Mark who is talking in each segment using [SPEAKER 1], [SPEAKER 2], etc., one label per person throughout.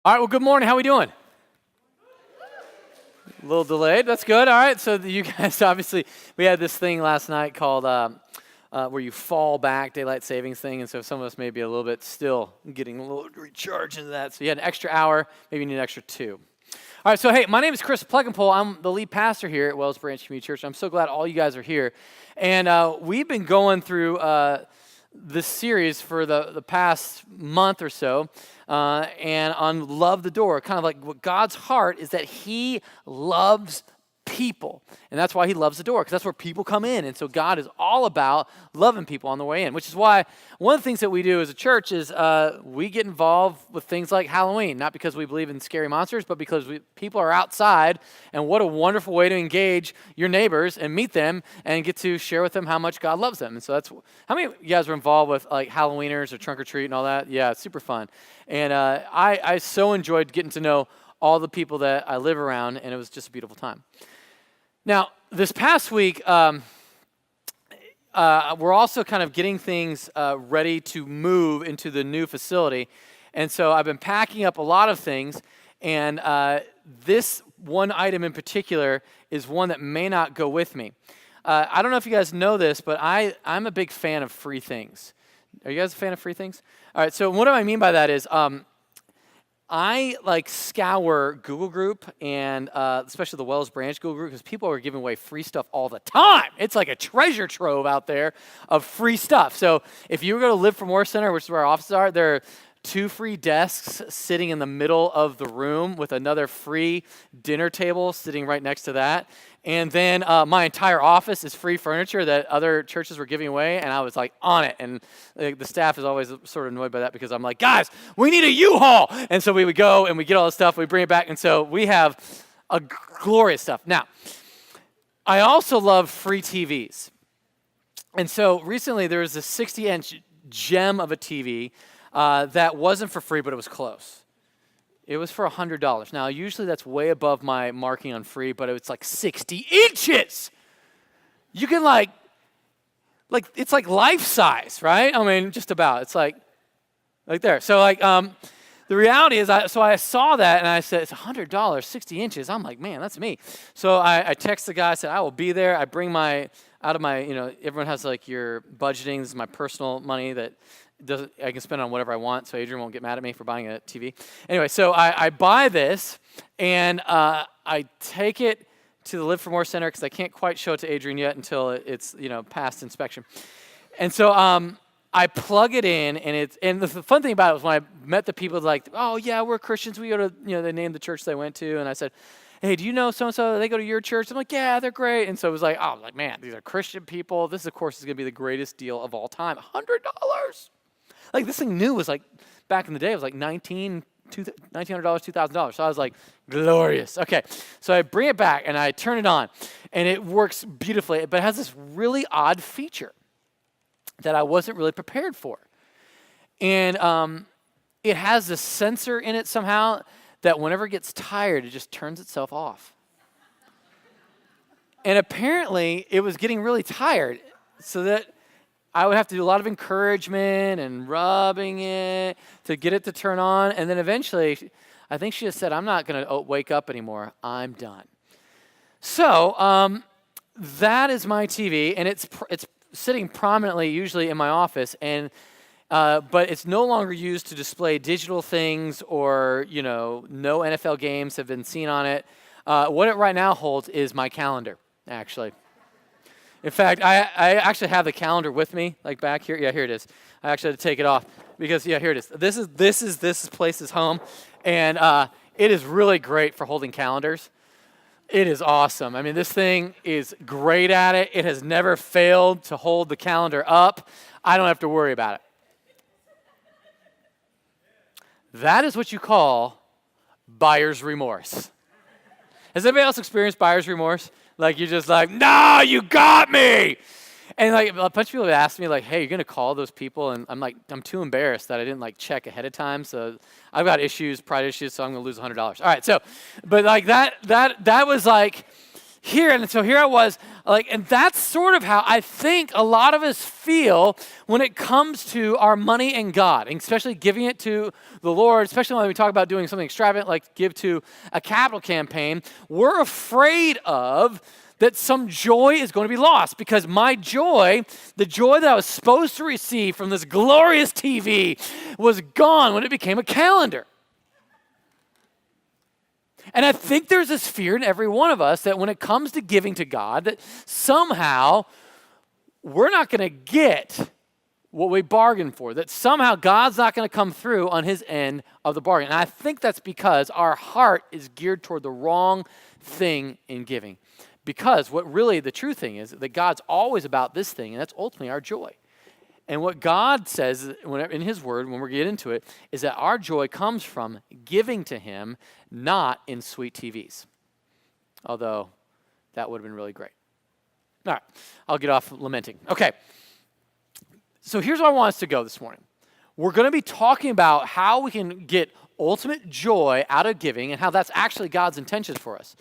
[SPEAKER 1] All right, well, good morning. How we doing? A little delayed. That's good. All right, so you guys, obviously, we had this thing last night called where you fall back, daylight savings thing, and so some of us may be a little bit still getting a little recharged into that. So you had an extra hour, maybe you need an extra 2. All right, so hey, my name is Chris Plug-and-Pull. I'm the lead pastor here at Wells Branch Community Church. I'm so glad all you guys are here. And we've been going through this series for the past month or so, and on Love the Door, kind of like what God's heart is that he loves people. And that's why he loves the door, because that's where people come in. And so God is all about loving people on the way in, which is why one of the things that we do as a church is we get involved with things like Halloween, not because we believe in scary monsters, but because people are outside, and what a wonderful way to engage your neighbors and meet them and get to share with them how much God loves them. And so that's, how many of you guys were involved with like Halloweeners or trunk or treat and all that? Yeah, it's super fun. And I so enjoyed getting to know all the people that I live around, and it was just a beautiful time. Now, this past week, we're also kind of getting things ready to move into the new facility. And so I've been packing up a lot of things, and this one item in particular is one that may not go with me. I don't know if you guys know this, but I'm a big fan of free things. Are you guys a fan of free things? All right, so what do I mean by that is I like scour Google Group and especially the Wells Branch Google Group because people are giving away free stuff all the time. It's like a treasure trove out there of free stuff. So if you were going to Live for More Center, which is where our offices are, there are 2 free desks sitting in the middle of the room with another free dinner table sitting right next to that. And then my entire office is free furniture that other churches were giving away, and I was like on it. And the staff is always sort of annoyed by that because I'm like, guys, we need a U-Haul. And so we would go and we get all the stuff, we bring it back, and so we have a glorious stuff. Now, I also love free TVs. And so recently there was a 60-inch gem of a TV that wasn't for free, but it was close. It was for $100. Now, usually that's way above my marking on free, but it's like 60 inches. You can like it's like life size, right? I mean, just about. It's like there. So the reality is, I saw that and I said, it's $100, 60 inches. I'm like, man, that's me. So I text the guy, I said, I will be there. I bring out of my, everyone has like your budgeting. This is my personal money that I can spend on whatever I want, so Adrian won't get mad at me for buying a TV. Anyway, so I buy this, and I take it to the Live for More Center because I can't quite show it to Adrian yet until it's past inspection. And so I plug it in, and the fun thing about it was when I met the people like, oh yeah, we're Christians. We go to they named the church they went to, and I said, hey, do you know so-and-so? They go to your church? I'm like, yeah, they're great. And so it was like, oh, man, these are Christian people. This, of course, is going to be the greatest deal of all time. $100. Like, this thing new was like, back in the day, it was like $1,900, $2,000. So I was like, glorious. Okay, so I bring it back, and I turn it on, and it works beautifully, but it has this really odd feature that I wasn't really prepared for. And it has this sensor in it somehow that whenever it gets tired, it just turns itself off. And apparently, it was getting really tired, so that I would have to do a lot of encouragement and rubbing it to get it to turn on. And then eventually, I think she just said, I'm not going to wake up anymore. I'm done. So that is my TV, and it's sitting prominently usually in my office. And but it's no longer used to display digital things or, no NFL games have been seen on it. What it right now holds is my calendar, actually. In fact, I actually have the calendar with me, like back here. Yeah, here it is. I actually had to take it off because, yeah, here it is. This place is home, and it is really great for holding calendars. It is awesome. I mean, this thing is great at it. It has never failed to hold the calendar up. I don't have to worry about it. That is what you call buyer's remorse. Has anybody else experienced buyer's remorse? Like, you're just like, no, you got me. And like a bunch of people have asked me, like, hey, you're going to call those people? And I'm like, I'm too embarrassed that I didn't like check ahead of time. So I've got pride issues, so I'm going to lose $100. All right, so, but like that was like, here. And so here I was, like, and that's sort of how I think a lot of us feel when it comes to our money and God, and especially giving it to the Lord, especially when we talk about doing something extravagant like give to a capital campaign. We're afraid of that some joy is going to be lost because my joy, the joy that I was supposed to receive from this glorious TV, was gone when it became a calendar. And I think there's this fear in every one of us that when it comes to giving to God, that somehow we're not going to get what we bargained for, that somehow God's not going to come through on his end of the bargain. And I think that's because our heart is geared toward the wrong thing in giving. Because what really the true thing is that God's always about this thing, and that's ultimately our joy. And what God says in his word, when we get into it, is that our joy comes from giving to him, not in sweet TVs. Although that would have been really great. All right, I'll get off lamenting. Okay, so here's where I want us to go this morning. We're going to be talking about how we can get ultimate joy out of giving and how that's actually God's intentions for us.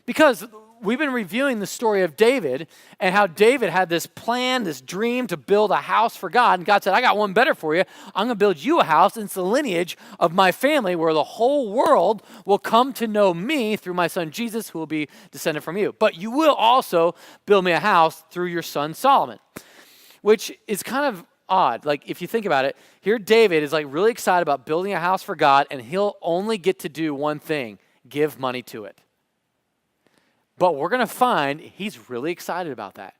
[SPEAKER 1] Because we've been reviewing the story of David and how David had this plan, this dream to build a house for God. And God said, I got one better for you. I'm going to build you a house. And it's the lineage of my family where the whole world will come to know me through my son Jesus, who will be descended from you. But you will also build me a house through your son Solomon, which is kind of odd. Like if you think about it, here David is like really excited about building a house for God, and he'll only get to do one thing, give money to it. But we're going to find he's really excited about that,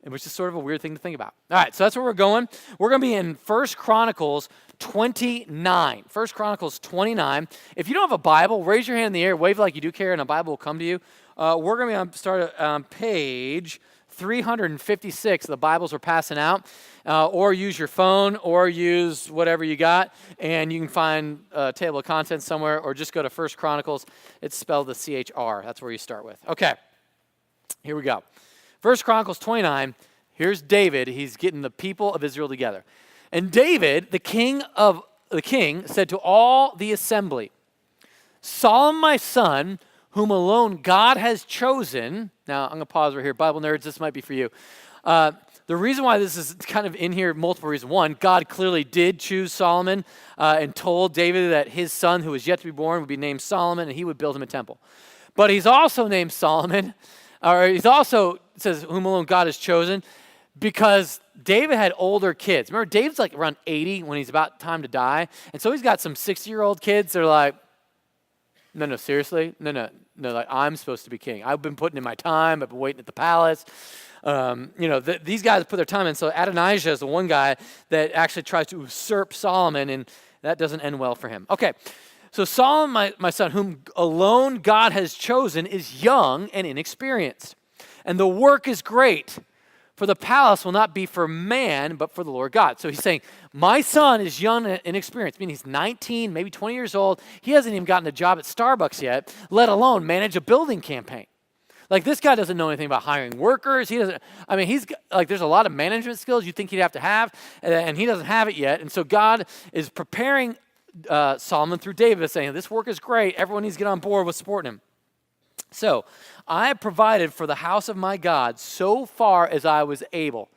[SPEAKER 1] which is sort of a weird thing to think about. All right, so that's where we're going. We're going to be in 1 Chronicles 29. 1 Chronicles 29. If you don't have a Bible, raise your hand in the air, wave like you do care, and a Bible will come to you. We're going to start on page 356. The Bibles we're passing out. Or use your phone, or use whatever you got, and you can find a table of contents somewhere, or just go to 1 Chronicles. It's spelled the CHR. That's where you start with. Okay, here we go. 1 Chronicles 29, here's David. He's getting the people of Israel together. And David, the king, said to all the assembly, Solomon my son, whom alone God has chosen. Now, I'm going to pause right here. Bible nerds, this might be for you. The reason why this is kind of in here, multiple reasons. One, God clearly did choose Solomon and told David that his son, who was yet to be born, would be named Solomon, and he would build him a temple. But he's also named Solomon, or he's also, says, whom alone God has chosen, because David had older kids. Remember, David's like around 80 when he's about time to die, and so he's got some 60-year-old kids that are like, no, seriously? No, like, I'm supposed to be king. I've been putting in my time. I've been waiting at the palace. These guys put their time in. So Adonijah is the one guy that actually tries to usurp Solomon, and that doesn't end well for him. Okay, so Solomon, my son, whom alone God has chosen, is young and inexperienced. And the work is great, for the palace will not be for man, but for the Lord God. So he's saying, my son is young and inexperienced, meaning he's 19, maybe 20 years old. He hasn't even gotten a job at Starbucks yet, let alone manage a building campaign. Like, this guy doesn't know anything about hiring workers. He doesn't, he's like, there's a lot of management skills you think he'd have to have, and he doesn't have it yet. And so God is preparing Solomon through David, saying, this work is great. Everyone needs to get on board with supporting him. So, I have provided for the house of my God so far as I was able.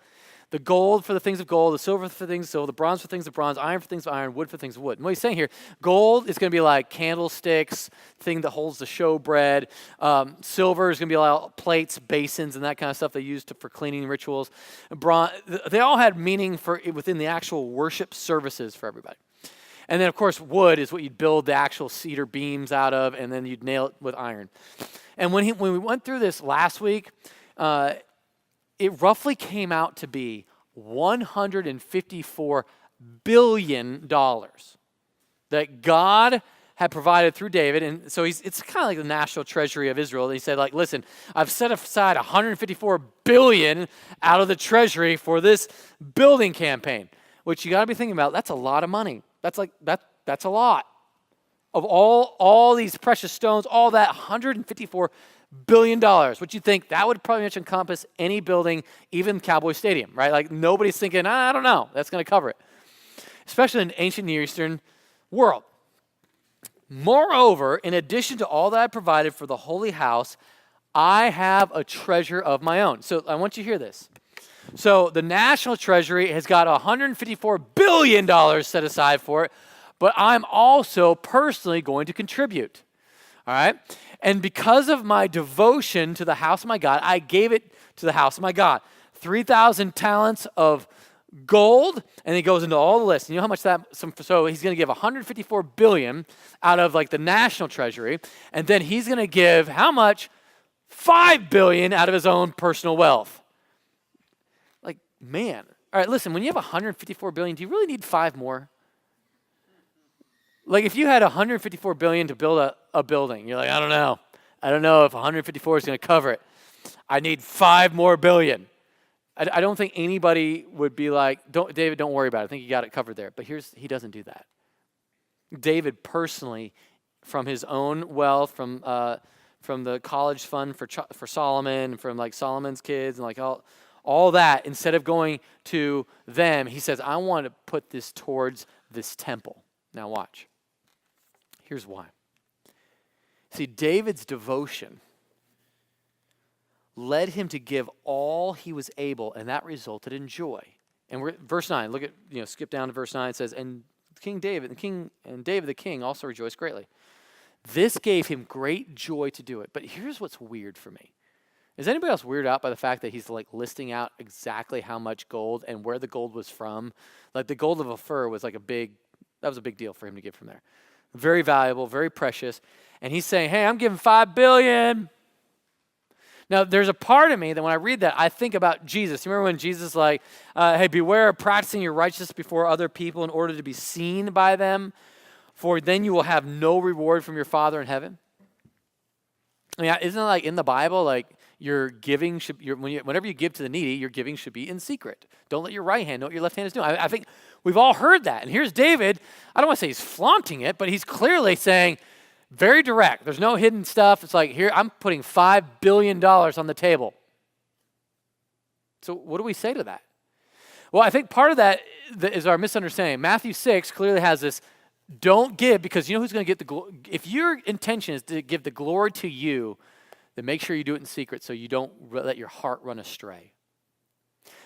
[SPEAKER 1] The gold for the things of gold, the silver for things of silver, the bronze for things of bronze, iron for things of iron, wood for things of wood. And what he's saying here, gold is going to be like candlesticks, thing that holds the showbread. Silver is going to be like plates, basins, and that kind of stuff they used for cleaning rituals. Bronze, they all had meaning for within the actual worship services for everybody. And then, of course, wood is what you'd build the actual cedar beams out of, and then you'd nail it with iron. And when we went through this last week, it roughly came out to be $154 billion that God had provided through David. And so it's kind of like the national treasury of Israel. And he said, like, listen, I've set aside $154 billion out of the treasury for this building campaign, which you got to be thinking about. That's a lot of money. That's a lot. Of all these precious stones, all that $154 billion, which you think that would pretty much encompass any building, even Cowboy Stadium, right? Like, nobody's thinking, I don't know, that's going to cover it, especially in the ancient Near Eastern world. Moreover, in addition to all that I provided for the holy house, I have a treasure of my own. So I want you to hear this. So the National Treasury has got $154 billion set aside for it, but I'm also personally going to contribute. All right? And because of my devotion to the house of my God, I gave it to the house of my God. 3,000 talents of gold, and he goes into all the lists. You know how much that, so he's going to give 154 billion out of like the national treasury, and then he's going to give how much? 5 billion out of his own personal wealth. Like, man. All right, listen, when you have 154 billion, do you really need 5 more? Like if you had 154 billion to build a building, you're like, I don't know if 154 is going to cover it. I need 5 more billion. I don't think anybody would be like, David, don't worry about it. I think you got it covered there. But he doesn't do that. David personally, from his own wealth, from the college fund for Solomon, from like Solomon's kids and like all that, instead of going to them, he says, I want to put this towards this temple. Now watch. Here's why. See, David's devotion led him to give all he was able, and that resulted in joy. And we're verse 9. Look at, skip down to verse 9. It says, and David the king also rejoiced greatly. This gave him great joy to do it. But here's what's weird for me. Is anybody else weirded out by the fact that he's like listing out exactly how much gold and where the gold was from? Like the gold of Ophir was like that was a big deal for him to give from there. Very valuable, very precious. And he's saying, hey, I'm giving 5 billion. Now, there's a part of me that when I read that, I think about Jesus. You remember when Jesus like, hey, beware of practicing your righteousness before other people in order to be seen by them, for then you will have no reward from your Father in heaven? I mean, isn't it like in the Bible, like your giving whenever you give to the needy, your giving should be in secret. Don't let your right hand know what your left hand is doing. I think we've all heard that. And here's David. I don't want to say he's flaunting it, but he's clearly saying, very direct. There's no hidden stuff. It's like, here, I'm putting $5 billion on the table. So what do we say to that? Well, I think part of that is our misunderstanding. Matthew 6 clearly has this, don't give, because you know who's going to get the glory. If your intention is to give the glory to you, then make sure you do it in secret so you don't let your heart run astray.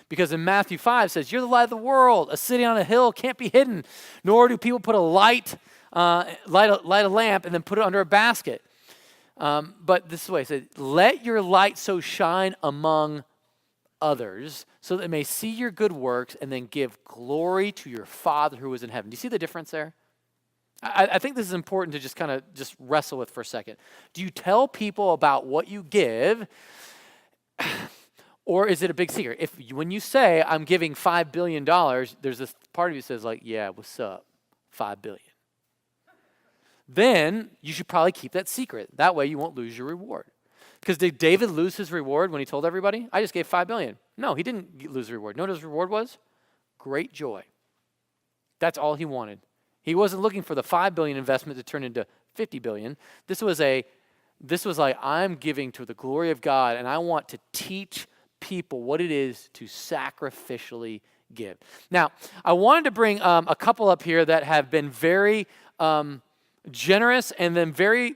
[SPEAKER 1] Because in Matthew 5 it says, you're the light of the world. A city on a hill can't be hidden, nor do people put a light a lamp and then put it under a basket. But this is the way it said, let your light so shine among others so that they may see your good works and then give glory to your Father who is in heaven. Do you see the difference there? I think this is important to just kind of just wrestle with for a second. Do you tell people about what you give, or is it a big secret? When you say, I'm giving $5 billion, there's this part of you that says like, yeah, what's up? $5 billion. Then you should probably keep that secret. That way you won't lose your reward. Because did David lose his reward when he told everybody? I just gave $5 billion. No, he didn't lose the reward. You know what his reward was? Great joy. That's all he wanted. He wasn't looking for the $5 billion investment to turn into $50 billion. This was like, I'm giving to the glory of God, and I want to teach people what it is to sacrificially give. Now, I wanted to bring a couple up here that have been very generous and then very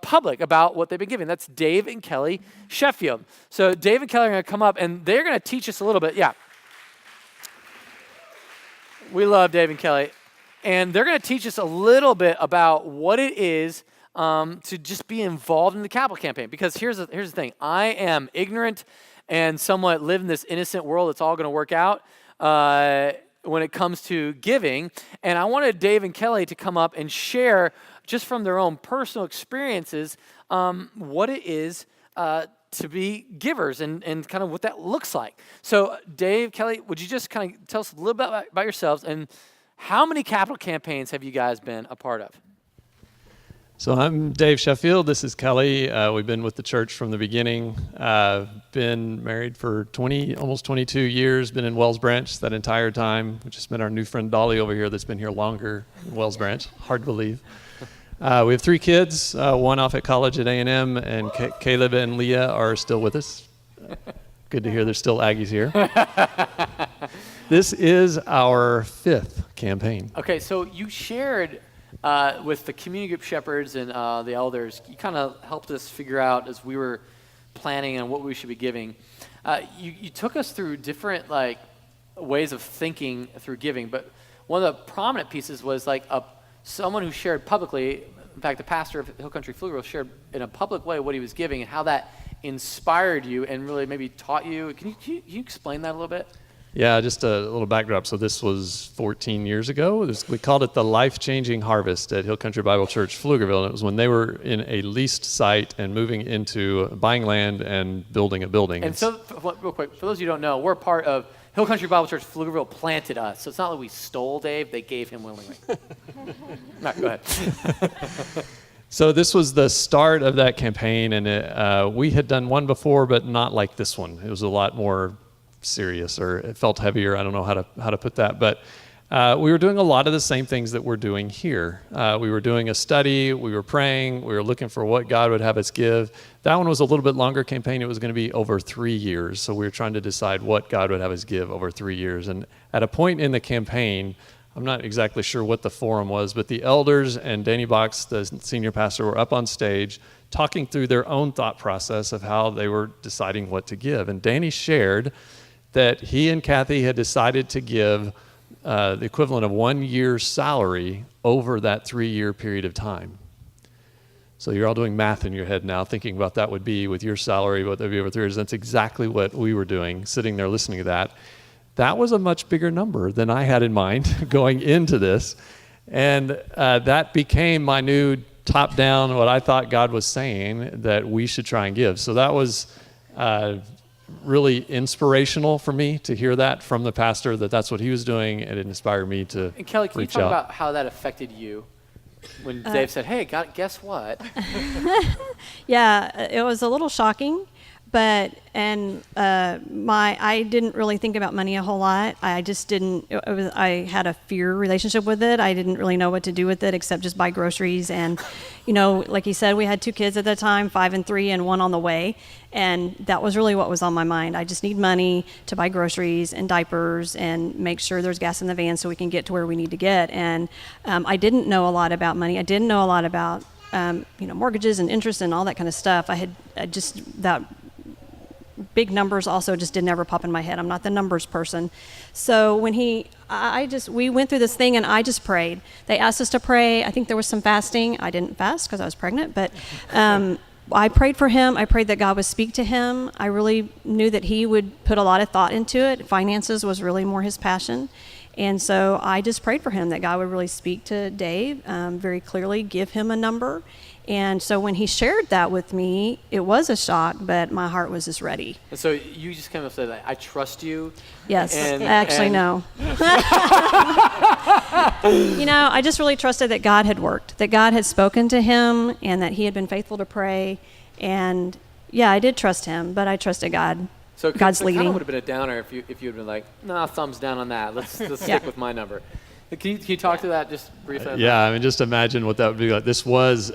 [SPEAKER 1] public about what they've been giving. That's Dave and Kelly Sheffield. So Dave and Kelly are going to come up, and they're going to teach us a little bit. Yeah. We love Dave and Kelly. And they're going to teach us a little bit about what it is to just be involved in the capital campaign. Because here's the thing. I am ignorant and somewhat live in this innocent world. It's all going to work out when it comes to giving. And I wanted Dave and Kelly to come up and share just from their own personal experiences what it is to be givers and kind of what that looks like. So Dave, Kelly, would you just kind of tell us a little bit about yourselves, and how many capital campaigns have you guys been a part of?
[SPEAKER 2] So I'm Dave Sheffield. This is Kelly. We've been with the church from the beginning. Been married for almost 22 years. Been in Wells Branch that entire time. We just met our new friend Dolly over here that's been here longer in Wells Branch. Hard to believe. We have 3 kids, one off at college at A&M, and Caleb and Leah are still with us. Good to hear there's still Aggies here. This is our 5th campaign.
[SPEAKER 1] Okay, so you shared with the community group shepherds and the elders, you kind of helped us figure out as we were planning and what we should be giving, you took us through different like ways of thinking through giving, but one of the prominent pieces was like someone who shared publicly. In fact, the pastor of Hill Country Pflugerville shared in a public way what he was giving and how that inspired you and really maybe taught you. Can you explain that a little bit?
[SPEAKER 2] Yeah, just a little backdrop. So this was 14 years ago. We called it the Life-Changing Harvest at Hill Country Bible Church, Pflugerville. And it was when they were in a leased site and moving into buying land and building a building.
[SPEAKER 1] And so, real quick, for those of you who don't know, we're part of Hill Country Bible Church. Pflugerville planted us. So it's not like we stole Dave. They gave him willingly. Right, go ahead.
[SPEAKER 2] So this was the start of that campaign. And we had done one before, but not like this one. It was a lot more serious, or it felt heavier. I don't know how to put that, but we were doing a lot of the same things that we're doing here. We were doing a study, we were praying, we were looking for what God would have us give. That one was a little bit longer campaign. It was going to be over 3 years, so we were trying to decide what God would have us give over 3 years. And at a point in the campaign, I'm not exactly sure what the forum was, but the elders and Danny Box, the senior pastor, were up on stage talking through their own thought process of how they were deciding what to give. And Danny shared that he and Kathy had decided to give the equivalent of 1 year's salary over that 3-year period of time. So you're all doing math in your head now, thinking about that would be with your salary, what that would be over 3 years. That's exactly what we were doing, sitting there listening to that. That was a much bigger number than I had in mind going into this. And that became my new top-down, what I thought God was saying that we should try and give. So that was really inspirational for me to hear that from the pastor, that's what he was doing, and it inspired me to
[SPEAKER 1] And Kelly, can you
[SPEAKER 2] reach
[SPEAKER 1] talk
[SPEAKER 2] out.
[SPEAKER 1] about how that affected you when Dave said, hey, guess what?
[SPEAKER 3] Yeah, it was a little shocking, but I didn't really think about money a whole lot. I just didn't. I had a fear relationship with it. I didn't really know what to do with it except just buy groceries. And, like you said, we had 2 kids at the time, 5 and 3, and 1 on the way. And that was really what was on my mind. I just need money to buy groceries and diapers and make sure there's gas in the van so we can get to where we need to get. And I didn't know a lot about money. I didn't know a lot about mortgages and interest and all that kind of stuff. That big numbers also just didn't ever pop in my head. I'm not the numbers person. So when we went through this thing and I just prayed. They asked us to pray. I think there was some fasting. I didn't fast because I was pregnant, but I prayed for him. I prayed that God would speak to him. I really knew that he would put a lot of thought into it. Finances was really more his passion. And so I just prayed for him that God would really speak to Dave very clearly, give him a number. And so when he shared that with me, it was a shock, but my heart was just ready.
[SPEAKER 1] And so you just kind of said, I trust you.
[SPEAKER 3] Yes, no. I just really trusted that God had worked, that God had spoken to him, and that he had been faithful to pray. And yeah, I did trust him, but I trusted God.
[SPEAKER 1] So
[SPEAKER 3] God's leading.
[SPEAKER 1] It kind of would have been a downer if you had been like, no, thumbs down on that. Let's stick with my number. Can you talk to that just briefly?
[SPEAKER 2] Yeah, just imagine what that would be like. This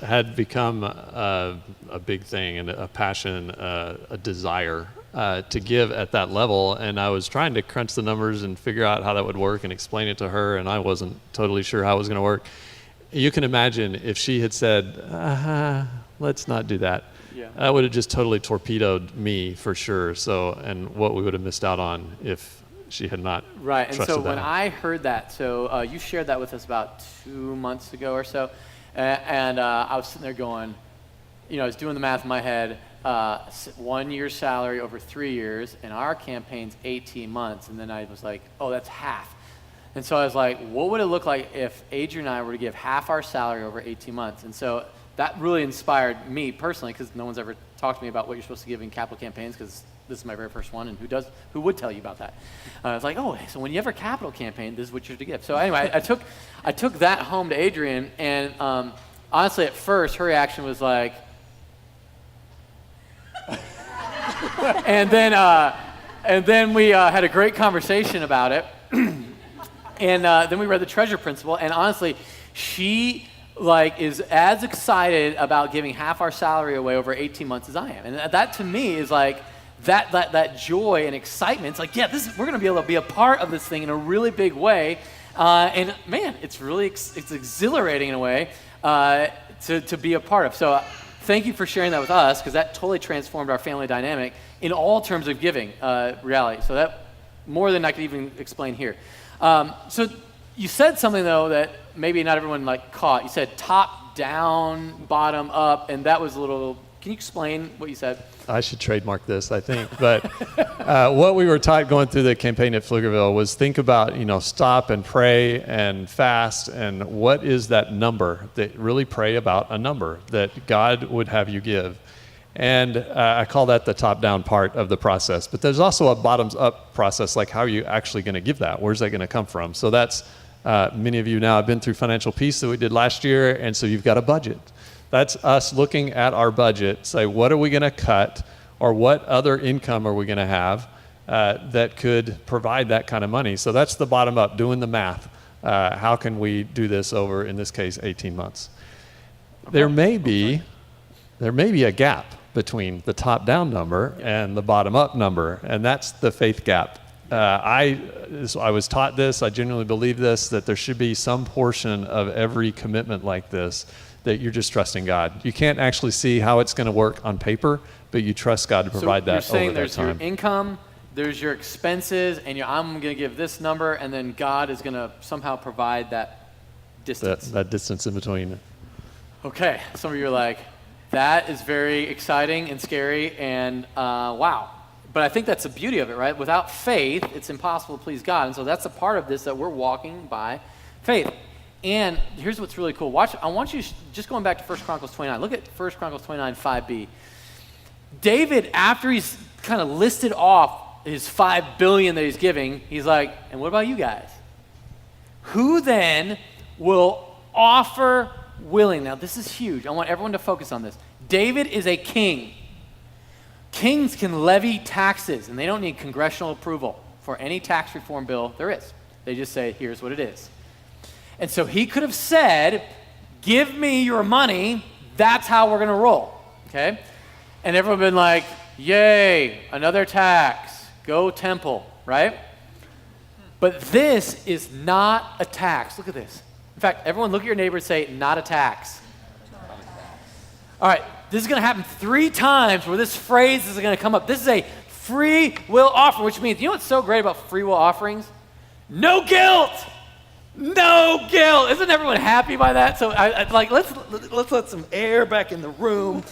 [SPEAKER 2] had become a big thing and a passion, a desire to give at that level. And I was trying to crunch the numbers and figure out how that would work and explain it to her, and I wasn't totally sure how it was going to work. You can imagine if she had said, let's not do that.
[SPEAKER 1] Yeah.
[SPEAKER 2] That would have just totally torpedoed me for sure. So, and what we would have missed out on if she had not
[SPEAKER 1] right. And so
[SPEAKER 2] that.
[SPEAKER 1] when I heard that, you shared that with us about 2 months ago or so, and I was sitting there going, I was doing the math in my head, 1 year's salary over 3 years, and our campaign's 18 months, and then I was like, oh, that's half. And so I was like, what would it look like if Adrian and I were to give half our salary over 18 months? And so that really inspired me personally, because no one's ever talked to me about what you're supposed to give in capital campaigns, because this is my very first one, and who would tell you about that? I was like, oh, so when you have a capital campaign, this is what you're to give. So anyway, I took that home to Adrian, and honestly, at first, her reaction was like, and then we had a great conversation about it, and then we read the Treasure Principle, and honestly, she is as excited about giving half our salary away over 18 months as I am, and that to me is like that joy and excitement. It's like, yeah, we're going to be able to be a part of this thing in a really big way, and man, it's really it's exhilarating in a way to be a part of. So thank you for sharing that with us, because that totally transformed our family dynamic in all terms of giving reality. So that more than I could even explain here. So you said something though that maybe not everyone caught. You said top down, bottom up, and that was a little. Can you explain what you said?
[SPEAKER 2] I should trademark this, I think. But what we were taught going through the campaign at Pflugerville was think about, stop and pray and fast, and what is that number? That really pray about a number that God would have you give. And I call that the top-down part of the process. But there's also a bottoms-up process, like how are you actually going to give that? Where's that going to come from? So that's, many of you now have been through Financial Peace that we did last year, and so you've got a budget. That's us looking at our budget, say, what are we going to cut, or what other income are we going to have that could provide that kind of money? So that's the bottom up, doing the math. How can we do this over, in this case, 18 months? There may be a gap between the top-down number and the bottom-up number, and that's the faith gap. I was taught this, I genuinely believe this, that there should be some portion of every commitment like this that you're just trusting God. You can't actually see how it's going to work on paper, but you trust God to provide that over that time.
[SPEAKER 1] So you're saying there's your income, there's your expenses, and I'm going to give this number, and then God is going to somehow provide that distance.
[SPEAKER 2] That distance in between.
[SPEAKER 1] Okay, some of you are like, that is very exciting and scary, and wow. But I think that's the beauty of it, right? Without faith, it's impossible to please God. And so that's a part of this, that we're walking by faith. And here's what's really cool. I want you, just going back to 1 Chronicles 29, look at 1 Chronicles 29, 5b. David, after he's kind of listed off his $5 billion that he's giving, he's like, and what about you guys? Who then will offer willing? Now, this is huge. I want everyone to focus on this. David is a king. Kings can levy taxes, and they don't need congressional approval for any tax reform bill there is. They just say, here's what it is. And so he could have said, give me your money, that's how we're going to roll, okay? And everyone would have been like, yay, another tax, go temple, right? But this is not a tax. Look at this. In fact, everyone look at your neighbor and say, not a tax. All right, this is going to happen 3 times where this phrase is going to come up. This is a free will offering, which means, you know what's so great about free will offerings? No guilt. No guilt. Isn't everyone happy by that? So let's let some air back in the room.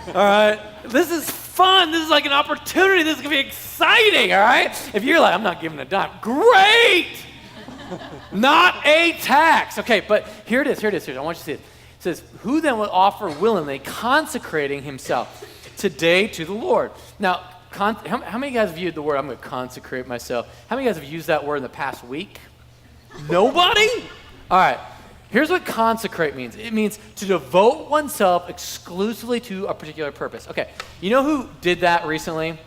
[SPEAKER 1] All right. This is fun. This is like an opportunity. This is going to be exciting. All right. If you're like, I'm not giving a dime. Great. Not a tax. Okay, but here it is. I want you to see it. It says, who then will offer willingly, consecrating himself today to the Lord? Now, how many guys have used the word, I'm going to consecrate myself? How many guys have used that word in the past week? Nobody? All right. Here's what consecrate means. It means to devote oneself exclusively to a particular purpose. Okay. You know who did that recently?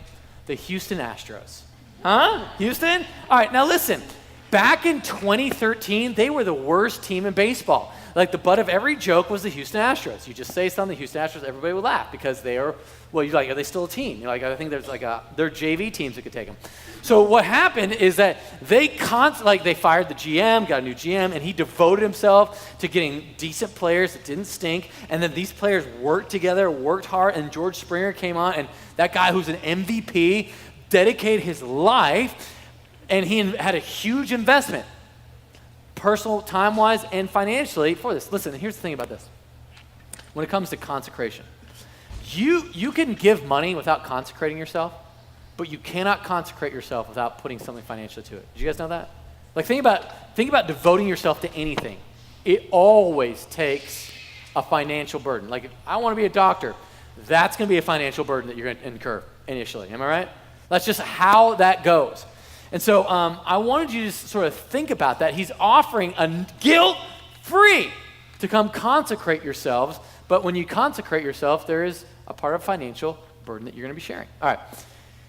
[SPEAKER 1] The Houston Astros. Huh? Houston? All right. Now listen. Back in 2013, they were the worst team in baseball. Like the butt of every joke was the Houston Astros. You just say something, the Houston Astros, everybody would laugh because they are, well, you're like, are they still a team? You're like, I think there's they're JV teams that could take them. So what happened is that they fired the GM, got a new GM, and he devoted himself to getting decent players that didn't stink. And then these players worked together, worked hard, and George Springer came on, and that guy who's an MVP dedicated his life, and he had a huge investment, personal, time-wise, and financially for this. Listen, here's the thing about this. When it comes to consecration, you can give money without consecrating yourself, but you cannot consecrate yourself without putting something financially to it. Did you guys know that? Like think about devoting yourself to anything. It always takes a financial burden. Like if I want to be a doctor, that's going to be a financial burden that you're going to incur initially. Am I right? That's just how that goes. And so I wanted you to sort of think about that. He's offering a guilt-free to come consecrate yourselves, but when you consecrate yourself, there is a part of financial burden that you're going to be sharing. All right.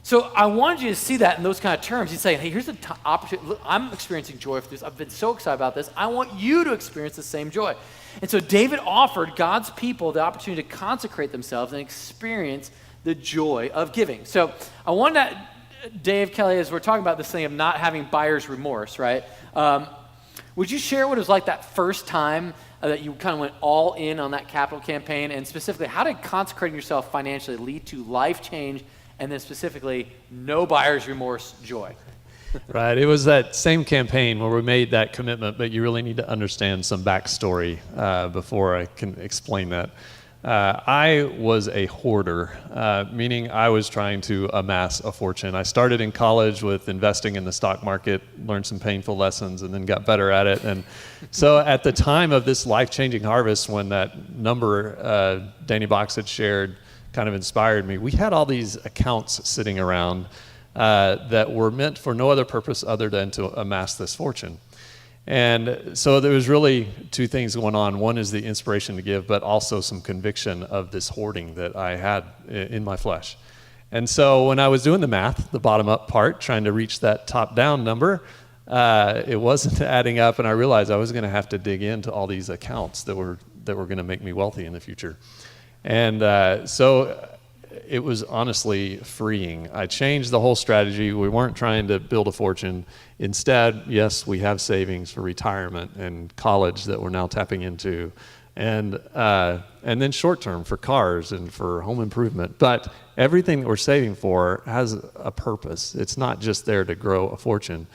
[SPEAKER 1] So I wanted you to see that in those kind of terms. He's saying, hey, here's an opportunity. Look, I'm experiencing joy for this. I've been so excited about this. I want you to experience the same joy. And so David offered God's people the opportunity to consecrate themselves and experience the joy of giving. So I wanted to, Dave, Kelly, as we're talking about this thing of not having buyer's remorse, right? Would you share what it was like that first time that you kind of went all in on that capital campaign? And specifically, how did consecrating yourself financially lead to life change and then specifically no buyer's remorse joy?
[SPEAKER 2] Right. It was that same campaign where we made that commitment, but you really need to understand some backstory before I can explain that. I was a hoarder, meaning I was trying to amass a fortune. I started in college with investing in the stock market, learned some painful lessons, and then got better at it. And so at the time of this life-changing harvest, when that number Danny Box had shared kind of inspired me, we had all these accounts sitting around that were meant for no other purpose other than to amass this fortune. And so there was really two things going on. One is the inspiration to give, but also some conviction of this hoarding that I had in my flesh. And so when I was doing the math, the bottom-up part, trying to reach that top-down number, it wasn't adding up, and I realized I was going to have to dig into all these accounts that were going to make me wealthy in the future. And so it was honestly freeing. I changed the whole strategy. We weren't trying to build a fortune. Instead, yes, we have savings for retirement and college that we're now tapping into, and then short-term for cars and for home improvement. But everything that we're saving for has a purpose. It's not just there to grow a fortune.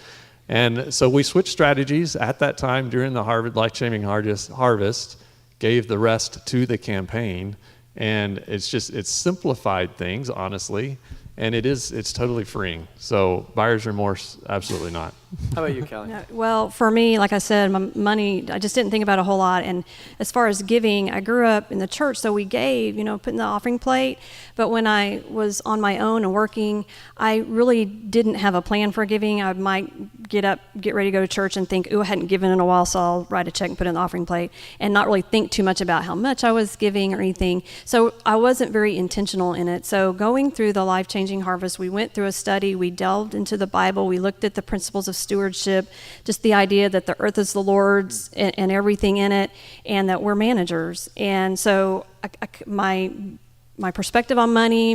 [SPEAKER 2] And so we switched strategies at that time during the life-changing harvest, gave the rest to the campaign. And it's simplified things, honestly, and it's totally freeing. So buyer's remorse, absolutely not.
[SPEAKER 1] How about you, Kelly?
[SPEAKER 3] No, well, for me, like I said, my money, I just didn't think about a whole lot. And as far as giving, I grew up in the church, so we gave, put in the offering plate. But when I was on my own and working, I really didn't have a plan for giving. I might get up, get ready to go to church and think, I hadn't given in a while, so I'll write a check and put it in the offering plate, and not really think too much about how much I was giving or anything. So I wasn't very intentional in it. So going through the life-changing harvest, we went through a study, we delved into the Bible, we looked at the principles of stewardship, just the idea that the earth is the Lord's and everything in it, and that we're managers. And so my perspective on money,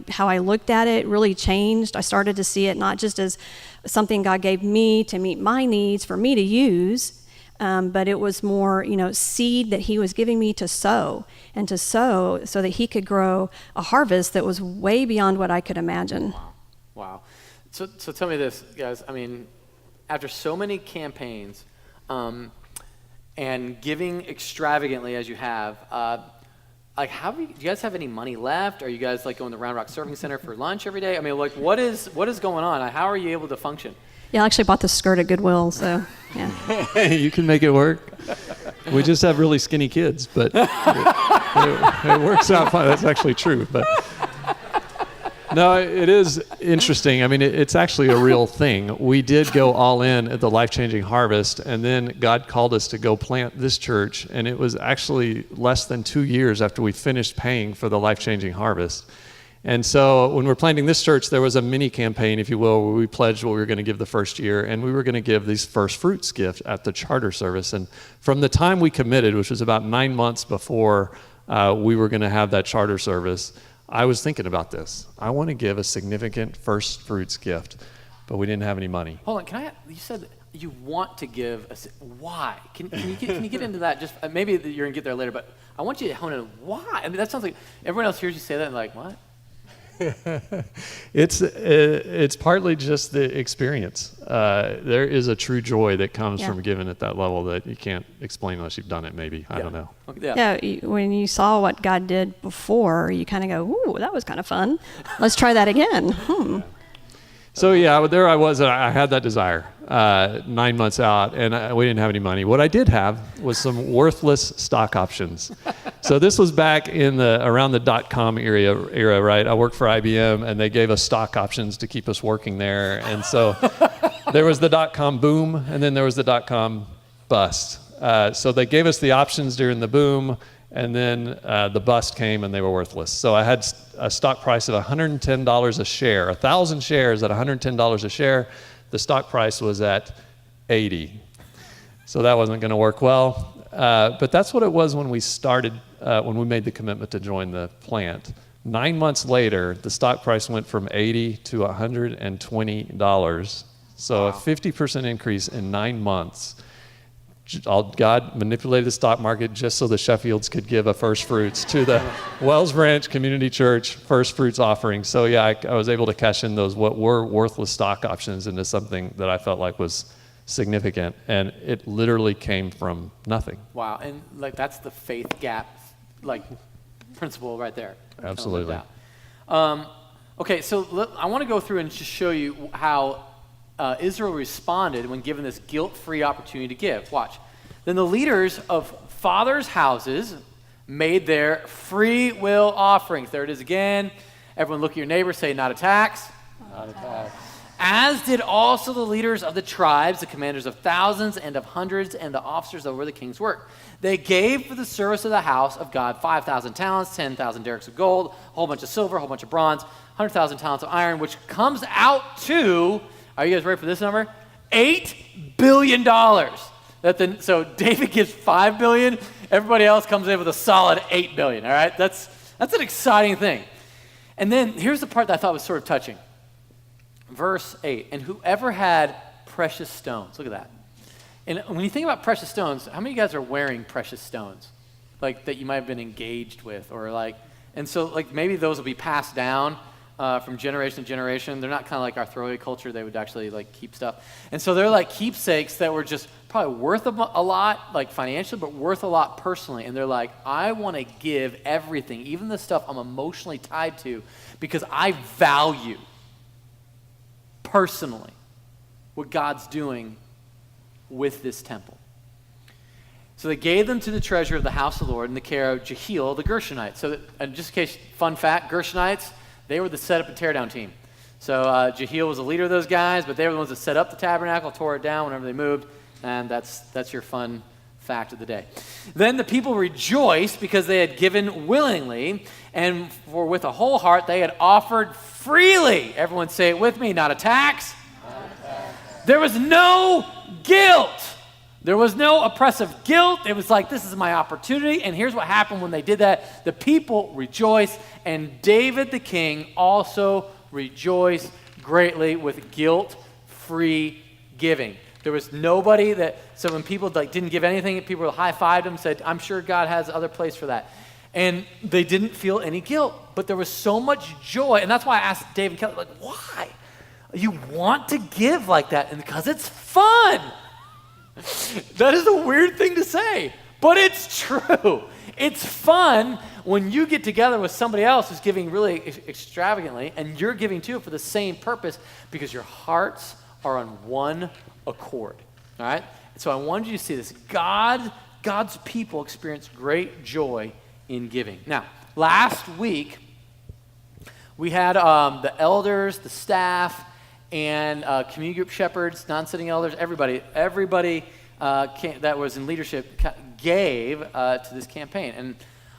[SPEAKER 3] how I looked at it really changed. I started to see it not just as something God gave me to meet my needs for me to use, but it was more, seed that he was giving me to sow so that he could grow a harvest that was way beyond what I could imagine.
[SPEAKER 1] Wow. So tell me this, guys. I mean, after so many campaigns and giving extravagantly as you have, do you guys have any money left? Are you guys going to Round Rock Surfing Center for lunch every day? I mean, what is going on? How are you able to function?
[SPEAKER 3] Yeah, I actually bought this skirt at Goodwill, so yeah.
[SPEAKER 2] You can make it work. We just have really skinny kids, but it works out fine. That's actually true, but no, it is interesting. I mean, it's actually a real thing. We did go all in at the life-changing harvest, and then God called us to go plant this church, and it was actually less than 2 years after we finished paying for the life-changing harvest. And so when we're planting this church, there was a mini campaign, if you will, where we pledged what we were going to give the first year, and we were going to give these first fruits gift at the charter service. And from the time we committed, which was about 9 months before we were going to have that charter service, I was thinking about this. I want to give a significant first fruits gift, but we didn't have any money.
[SPEAKER 1] Hold on, you said you want to give, why? Can you get into that? Just maybe you're going to get there later, but I want you to hone in why. I mean, that sounds like everyone else hears you say that and like, what?
[SPEAKER 2] It's partly just the experience. There is a true joy that comes from giving at that level that you can't explain unless you've done it, maybe. I don't know.
[SPEAKER 3] Yeah, when you saw what God did before, you kind of go, ooh, that was kind of fun. Let's try that again.
[SPEAKER 2] So there I was. I had that desire 9 months out, and we didn't have any money. What I did have was some worthless stock options. So this was back in around the .com era, right? I worked for IBM, and they gave us stock options to keep us working there. And so there was the .com boom, and then there was the .com bust. So they gave us the options during the boom, and then the bust came, and they were worthless. So I had a stock price of $110 a share, 1,000 shares at $110 a share. The stock price was at 80. So that wasn't going to work well. But that's what it was when we started, when we made the commitment to join the plant. 9 months later, the stock price went from 80 to $120. So a 50% increase in 9 months. God manipulated the stock market just so the Sheffields could give a first fruits to the Wells Branch Community Church first fruits offering. So yeah, I was able to cash in those what were worthless stock options into something that I felt like was significant, and it literally came from nothing.
[SPEAKER 1] Wow, and like that's the faith gap, like principle right there.
[SPEAKER 2] Absolutely.
[SPEAKER 1] Okay, so I want to go through and just show you how Israel responded when given this guilt-free opportunity to give. Watch. Then the leaders of fathers' houses made their free will offerings. There it is again. Everyone look at your neighbor, say, not a tax.
[SPEAKER 2] Not a tax.
[SPEAKER 1] As did also the leaders of the tribes, the commanders of thousands and of hundreds, and the officers over the king's work. They gave for the service of the house of God 5,000 talents, 10,000 derricks of gold, a whole bunch of silver, a whole bunch of bronze, 100,000 talents of iron, which comes out to, are you guys ready for this number? $8 billion. So David gives $5 billion. Everybody else comes in with a solid $8 billion, all right? That's an exciting thing. And then here's the part that I thought was sort of touching. Verse 8, and whoever had precious stones, look at that. And when you think about precious stones, how many of you guys are wearing precious stones? Like that you might have been engaged with, or like, and so like maybe those will be passed down from generation to generation. They're not kind of like our throwaway culture. They would actually like keep stuff. And so they're like keepsakes that were just probably worth a lot, like financially, but worth a lot personally. And they're like, I want to give everything, even the stuff I'm emotionally tied to, because I value personally what God's doing with this temple. So they gave them to the treasurer of the house of the Lord in the care of Jehiel the Gershonite. So that, just in case, fun fact, Gershonites, they were the setup and tear down team. So Jehiel was the leader of those guys, but they were the ones that set up the tabernacle, tore it down whenever they moved, and that's your fun fact of the day. Then the people rejoiced because they had given willingly, and for with a whole heart they had offered freely. Everyone say it with me, not a tax. Not a tax. There was no guilt. There was no oppressive guilt. It was like, this is my opportunity. And here's what happened when they did that. The people rejoiced, and David the king also rejoiced greatly with guilt-free giving. There was nobody that, so when people like didn't give anything, people high-fived them, said, I'm sure God has other place for that. And they didn't feel any guilt, but there was so much joy. And that's why I asked Dave and Kelly, like, why? You want to give like that? And because it's fun. That is a weird thing to say, but it's true. It's fun when you get together with somebody else who's giving really extravagantly, and you're giving too for the same purpose, because your hearts are on one accord. All right? So I wanted you to see this. God's people experience great joy in giving. Now, last week, we had the elders, the staff, and community group shepherds, non-sitting elders, everybody that was in leadership gave to this campaign. And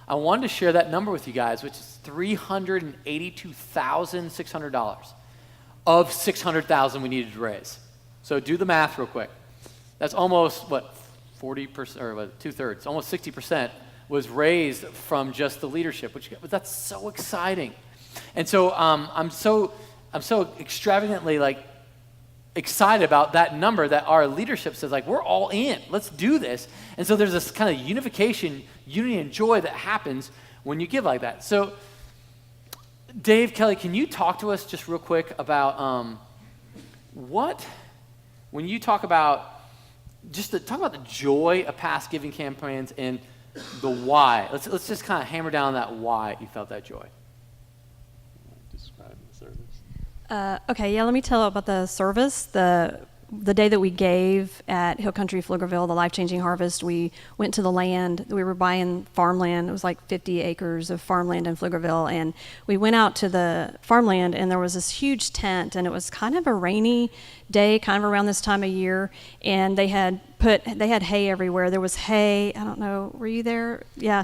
[SPEAKER 1] I wanted to share that number with you guys, which is $382,600 of $600,000 we needed to raise. So do the math real quick. That's almost, 40%, or two-thirds, almost 60% was raised from just the leadership, that's so exciting. And so I'm so extravagantly excited about that number that our leadership says, we're all in. Let's do this. And so there's this kind of unification, unity, and joy that happens when you give like that. So Dave, Kelly, can you talk to us just real quick about when you talk about talk about the joy of past giving campaigns and the why. Let's just kind of hammer down that why you felt that joy.
[SPEAKER 2] Describe the service.
[SPEAKER 3] Okay, yeah, let me tell about the service. The day that we gave at Hill Country, Pflugerville, the Life-Changing Harvest, we went to the land. We were buying farmland. It was like 50 acres of farmland in Pflugerville. And we went out to the farmland, and there was this huge tent, and it was kind of a rainy day, kind of around this time of year. And they had hay everywhere. There was hay. I don't know. Were you there? Yeah.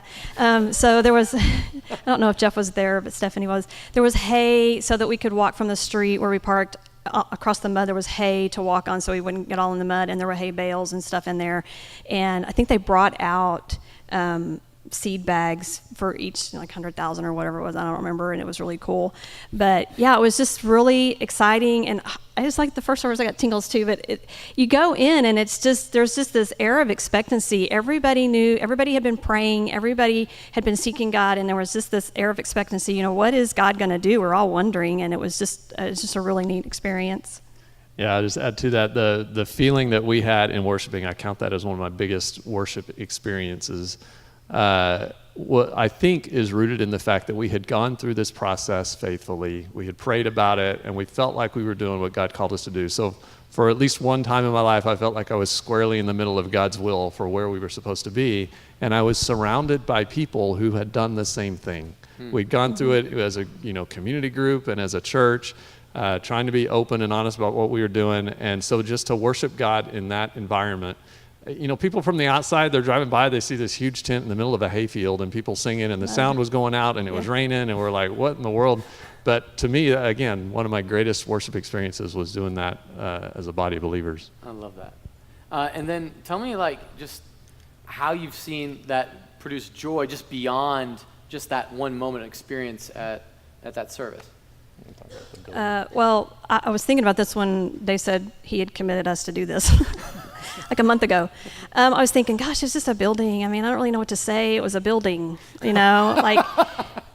[SPEAKER 3] So there was, I don't know if Jeff was there, but Stephanie was. There was hay so that we could walk from the street where we parked across the mud. There was hay to walk on so we wouldn't get all in the mud, and there were hay bales and stuff in there. And I think they brought out seed bags for each, like 100,000 or whatever it was. I don't remember, and it was really cool. But yeah, it was just really exciting, and I just like the first service. I got tingles too. But you go in, and it's just there's just this air of expectancy. Everybody knew, everybody had been praying, everybody had been seeking God, and there was just this air of expectancy. You know, what is God going to do? We're all wondering, and it was just a really neat experience.
[SPEAKER 2] Yeah, I'll just add to that, the feeling that we had in worshiping, I count that as one of my biggest worship experiences. What I think is rooted in the fact that we had gone through this process faithfully. We had prayed about it, and we felt like we were doing what God called us to do. So for at least one time in my life, I felt like I was squarely in the middle of God's will for where we were supposed to be, and I was surrounded by people who had done the same thing. We'd gone through it as a community group and as a church, trying to be open and honest about what we were doing. And so just to worship God in that environment, people from the outside, they're driving by, they see this huge tent in the middle of a hayfield and people singing, and the sound was going out, and it was raining, and we're like, what in the world? But to me, again, one of my greatest worship experiences was doing that as a body of believers.
[SPEAKER 1] I love that. And then tell me, just how you've seen that produce joy just beyond just that one moment experience at that service.
[SPEAKER 3] Well, I was thinking about this when they said he had committed us to do this like a month ago. I was thinking, gosh, it's just a building. I mean, I don't really know what to say. It was a building,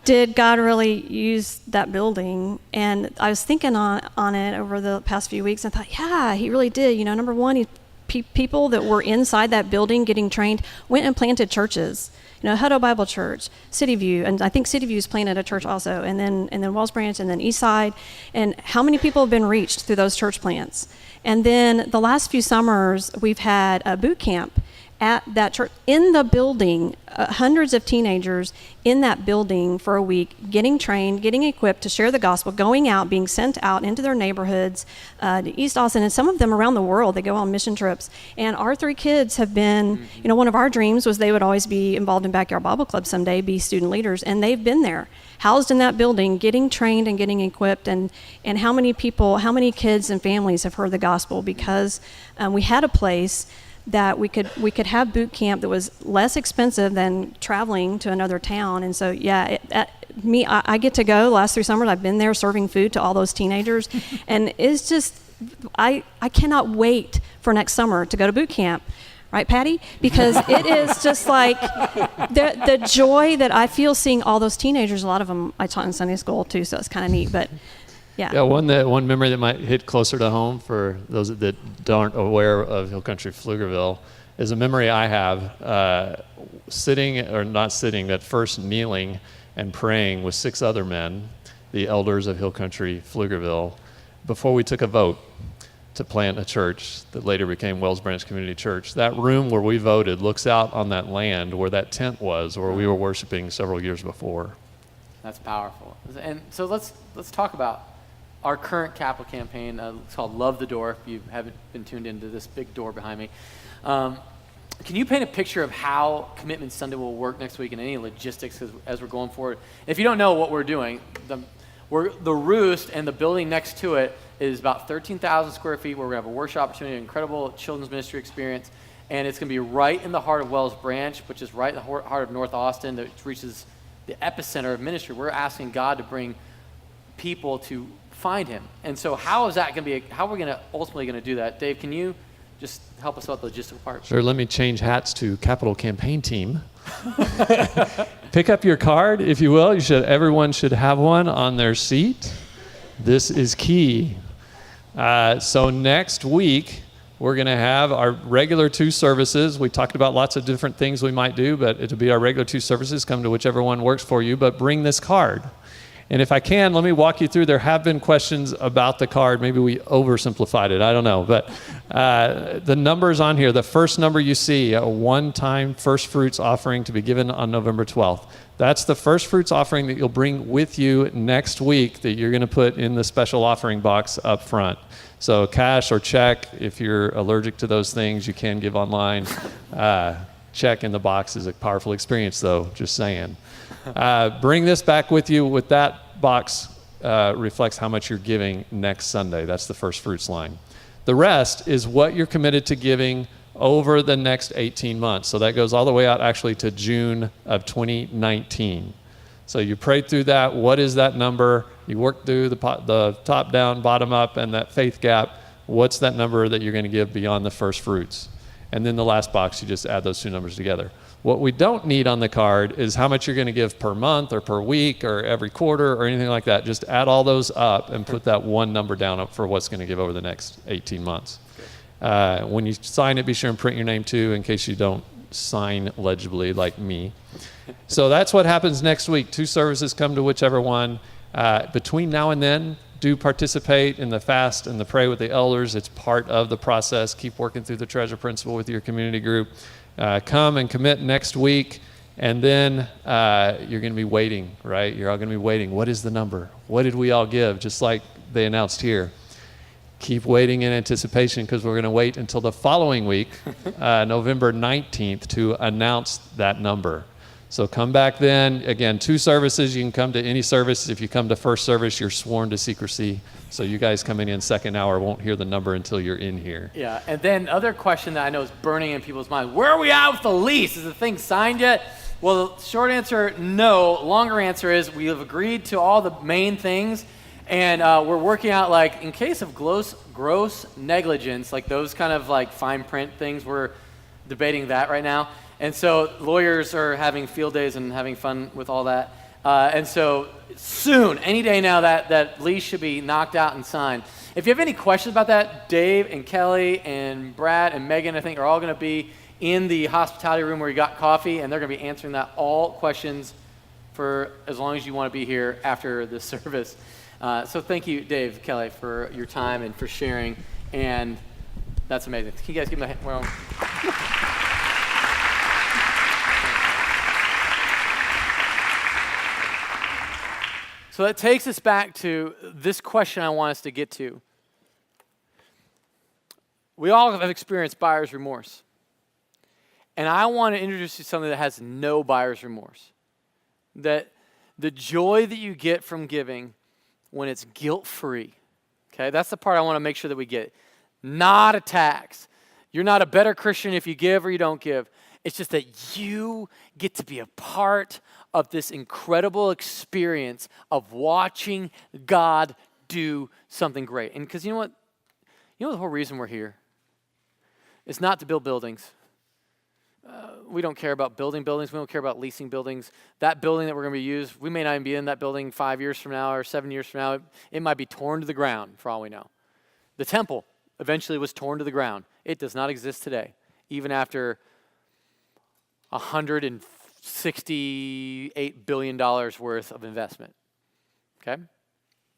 [SPEAKER 3] did God really use that building? And I was thinking on it over the past few weeks, and I thought, yeah, he really did. Number one, people that were inside that building getting trained went and planted churches. Hutto Bible Church, City View, and I think City View's planted a church also, and then Wells Branch, and then Eastside, and how many people have been reached through those church plants? And then the last few summers, we've had a boot camp at that church, in the building, hundreds of teenagers in that building for a week, getting trained, getting equipped to share the gospel, going out, being sent out into their neighborhoods, to East Austin, and some of them around the world. They go on mission trips. And our 3 kids have been, one of our dreams was they would always be involved in Backyard Bible Club someday, be student leaders, and they've been there, housed in that building, getting trained and getting equipped. And how many kids and families have heard the gospel because we had a place that we could have boot camp that was less expensive than traveling to another town. And so, I get to go. The last 3 summers, I've been there serving food to all those teenagers, and it's just, I cannot wait for next summer to go to boot camp. Right, Patty? Because it is just like the joy that I feel seeing all those teenagers. A lot of them I taught in Sunday school too, so it's kind of neat. But yeah,
[SPEAKER 2] one memory that might hit closer to home for those that aren't aware of Hill Country Pflugerville is a memory I have first kneeling and praying with 6 other men, the elders of Hill Country Pflugerville, before we took a vote to plant a church that later became Wells Branch Community Church. That room where we voted looks out on that land where that tent was, where we were worshiping several years before. That's
[SPEAKER 1] powerful. And so let's talk about our current capital campaign. It's called Love the Door, if you haven't been tuned into this big door behind me. Can you paint a picture of how Commitment Sunday will work next week and any logistics as we're going forward? If you don't know what we're doing, the Roost and the building next to it is about 13,000 square feet, where we're going to have a worship opportunity, an incredible children's ministry experience, and it's going to be right in the heart of Wells Branch, which is right in the heart of North Austin, that reaches the epicenter of ministry. We're asking God to bring people to find him. And so how are we ultimately going to do that? Dave, can you just help us out with the logistical part?
[SPEAKER 2] Sure, let me change hats to Capital Campaign Team. Pick up your card, if you will. Everyone should have one on their seat. This is key. So next week, we're going to have our regular 2 services. We talked about lots of different things we might do, but it'll be our regular 2 services. Come to whichever one works for you, but bring this card. And if I can, let me walk you through. There have been questions about the card. Maybe we oversimplified it. I don't know. But the numbers on here, the first number you see, a one-time first fruits offering to be given on November 12th. That's the first fruits offering that you'll bring with you next week that you're going to put in the special offering box up front. So cash or check, if you're allergic to those things, you can give online. Check in the box is a powerful experience, though, just saying. Bring this back with you. With that box reflects how much you're giving next Sunday. That's the first fruits line. The rest is what you're committed to giving over the next 18 months. So that goes all the way out actually to June of 2019. So you pray through that. What is that number? You work through the top down, bottom up, and that faith gap. What's that number that you're going to give beyond the first fruits? And then the last box, you just add those two numbers together. What we don't need on the card is how much you're going to give per month or per week or every quarter or anything like that. Just add all those up and put that one number down up for what's going to give over the next 18 months. When you sign it, be sure and print your name too, in case you don't sign legibly like me. So that's what happens next week. 2 services, come to whichever one. Between now and then, do participate in the fast and the pray with the elders. It's part of the process. Keep working through the treasure principle with your community group. Come and commit next week, and then you're going to be waiting, right? You're all going to be waiting. What is the number? What did we all give? Just like they announced here. Keep waiting in anticipation, because we're going to wait until the following week, November 19th, to announce that number. So come back then. Again, 2 services. You can come to any service. If you come to first service, you're sworn to secrecy. So you guys coming in second hour won't hear the number until you're in here.
[SPEAKER 1] Yeah, and then other question that I know is burning in people's minds. Where are we at with the lease? Is the thing signed yet? Well, the short answer, no. Longer answer is we have agreed to all the main things, and we're working out, like, in case of gross negligence, like those kind of like fine print things, we're debating that right now. And so lawyers are having field days and having fun with all that. And so soon, any day now, that lease should be knocked out and signed. If you have any questions about that, Dave and Kelly and Brad and Megan, I think, are all going to be in the hospitality room where you got coffee, and they're going to be answering all questions for as long as you want to be here after the service. So thank you, Dave, Kelly, for your time and for sharing. And that's amazing. Can you guys give me a hand? Well, so that takes us back to this question I want us to get to. We all have experienced buyer's remorse. And I want to introduce you to something that has no buyer's remorse. That the joy that you get from giving when it's guilt-free, okay? That's the part I want to make sure that we get. Not a tax. You're not a better Christian if you give or you don't give. It's just that you get to be a part of this incredible experience of watching God do something great. And because you know what? You know the whole reason we're here? It's not to build buildings. We don't care about building buildings. We don't care about leasing buildings. That building that we're going to be used, we may not even be in that building 5 years from now or 7 years from now. It might be torn to the ground for all we know. The temple eventually was torn to the ground. It does not exist today, even after $168 billion worth of investment. Okay?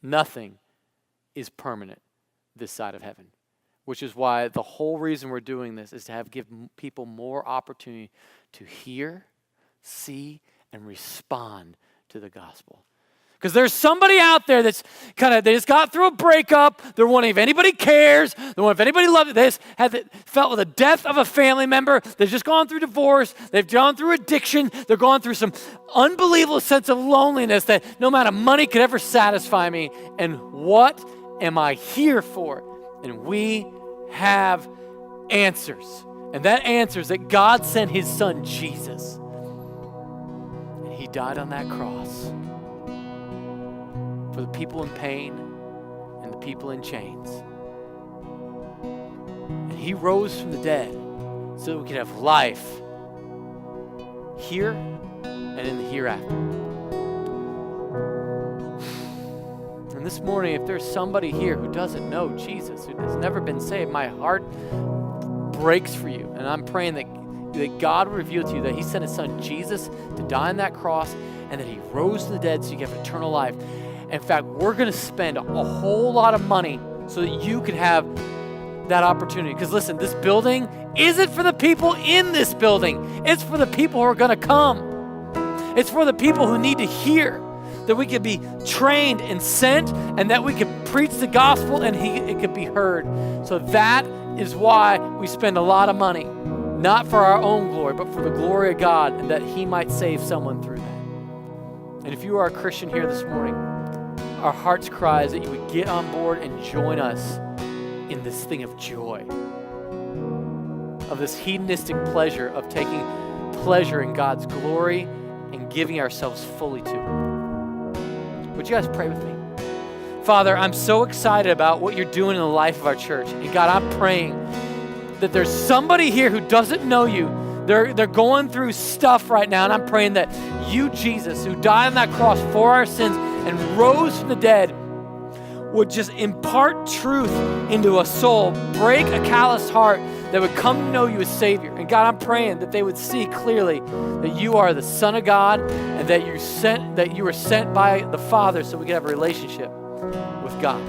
[SPEAKER 1] Nothing is permanent this side of heaven, which is why the whole reason we're doing this is to give people more opportunity to hear, see, and respond to the gospel. Because there's somebody out there that's they just got through a breakup. They're wondering if anybody cares. They're wondering if anybody loves it. Felt with the death of a family member. They've just gone through divorce. They've gone through addiction. They're going through some unbelievable sense of loneliness that no amount of money could ever satisfy me. And what am I here for? And we have answers. And that answer is that God sent his son, Jesus. And he died on that cross for the people in pain and the people in chains. And he rose from the dead so that we could have life here and in the hereafter. And this morning, if there's somebody here who doesn't know Jesus, who has never been saved, my heart breaks for you. And I'm praying that God will reveal to you that he sent his son Jesus to die on that cross and that he rose from the dead so you can have eternal life. In fact, we're going to spend a whole lot of money so that you can have that opportunity. Because listen, this building isn't for the people in this building. It's for the people who are going to come. It's for the people who need to hear, that we could be trained and sent, and that we could preach the gospel and it could be heard. So that is why we spend a lot of money, not for our own glory, but for the glory of God, and that he might save someone through that. And if you are a Christian here this morning, our heart's cry is that you would get on board and join us in this thing of joy. of this hedonistic pleasure of taking pleasure in God's glory and giving ourselves fully to Him. Would you guys pray with me? Father, I'm so excited about what you're doing in the life of our church. And God, I'm praying that there's somebody here who doesn't know you. They're going through stuff right now, and I'm praying that you, Jesus, who died on that cross for our sins and rose from the dead, would just impart truth into a soul, break a calloused heart that would come to know you as Savior. And God, I'm praying that they would see clearly that you are the Son of God and that you were sent by the Father so we could have a relationship with God.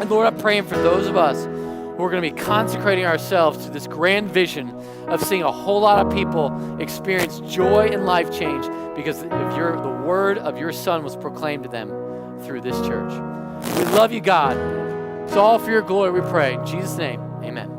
[SPEAKER 1] And Lord, I'm praying for those of us who are going to be consecrating ourselves to this grand vision of seeing a whole lot of people experience joy and life change because the word of your Son was proclaimed to them through this church. We love you, God. It's all for your glory, we pray. In Jesus' name, amen.